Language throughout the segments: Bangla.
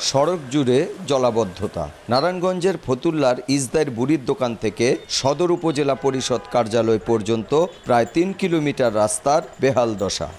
সড়ক জুড়ে জলাবদ্ধতা। নারায়ণগঞ্জের ফতুল্লার ইজদাইর বুড়ির দোকান থেকে সদর উপজেলা পরিষদ কার্যালয় পর্যন্ত প্রায় ৩ কিলোমিটার রাস্তার বেহাল দশা।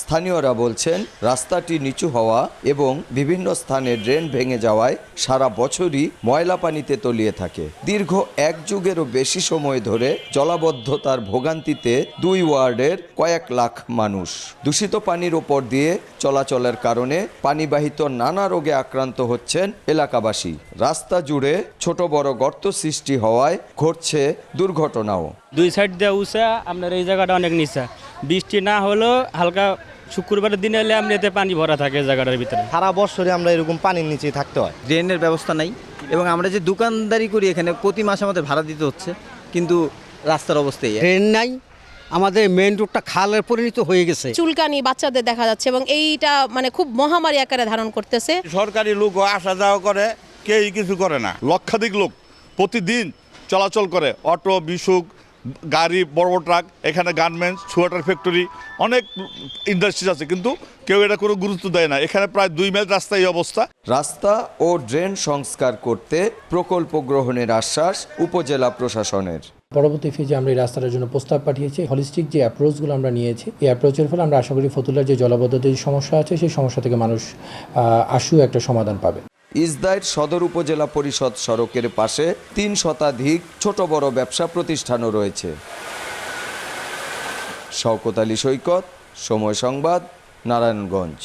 স্থানীয়রা বলছেন, রাস্তাটি নিচু হওয়া এবং বিভিন্ন স্থানে ড্রেন ভেঙে যাওয়ায় সারা বছরই ময়লা পানিতে তলিয়ে থাকে। দীর্ঘ ১ যুগেরও বেশি সময় ধরে জলাবদ্ধতার ভোগান্তিতে ২ ওয়ার্ডের কয়েক লাখ মানুষ। দূষিত পানির ওপর দিয়ে চলাচলের কারণে পানিবাহিত নানা রোগে আক্রান্ত হচ্ছেন এলাকাবাসী। রাস্তা জুড়ে ছোট বড় গর্ত সৃষ্টি হওয়ায় ঘটছে দুর্ঘটনাও। ২ সাইড দিয়ে উঁচা, আপনার এই জায়গাটা অনেক নিচা। বৃষ্টি না হলেও হালকা শুক্রবারের দিনে এলে এমনিতে পানি ভরা থাকে জায়গাটার ভিতরে। সারা বছরে আমরা এরকম পানির নিচেই থাকতে হয়। ড্রেনের ব্যবস্থা নাই এবং আমরা যে দোকানদারি করি এখানে প্রতি মাসে আমাদের ভাড়া দিতে হচ্ছে, কিন্তু রাস্তার অবস্থায় ড্রেন নাই। আমাদের মেন রোডটা খালের পরিণত হয়ে গেছে। চুলকানি বাচ্চাদের দেখা যাচ্ছে এবং এইটা মানে খুব মহামারী আকারে ধারণ করতেছে। সরকারি লোক আসা যাওয়া করে, কেউই কিছু করে না। লক্ষাধিক লোক প্রতিদিন চলাচল করে, অটো, বিশুক, গাড়ি, বড় বড় ট্রাক। এখানে গার্মেন্টস, সোয়েটার ফ্যাক্টরি, অনেক ইন্ডাস্ট্রিজ আছে, কিন্তু কেউ এটা কোনো গুরুত্ব দেয় না। এখানে প্রায় 2 মাইল রাস্তা এই অবস্থা। রাস্তা ও ড্রেন সংস্কার করতে প্রকল্প গ্রহণের আশ্বাস উপজেলা প্রশাসনের। পরবর্তী ফেজে আমরা এই রাস্তাটার জন্য প্রস্তাব পাঠিয়েছি। হলিস্টিক যে অ্যাপ্রোচগুলো আমরা নিয়েছি, এই অ্যাপ্রোচের ফলে আমরা আশা করি ফতুল্লার যে জলাবদ্ধতার যে সমস্যা আছে, সেই সমস্যা থেকে মানুষ আশু একটা সমাধান পাবে। ইজদাইর সদর উপজেলা পরিষদ সড়কের পাশে ৩ শতাধিক ছোট বড় ব্যবসা প্রতিষ্ঠানও রয়েছে। শওকত আলী সৈকত, সময় সংবাদ, নারায়ণগঞ্জ।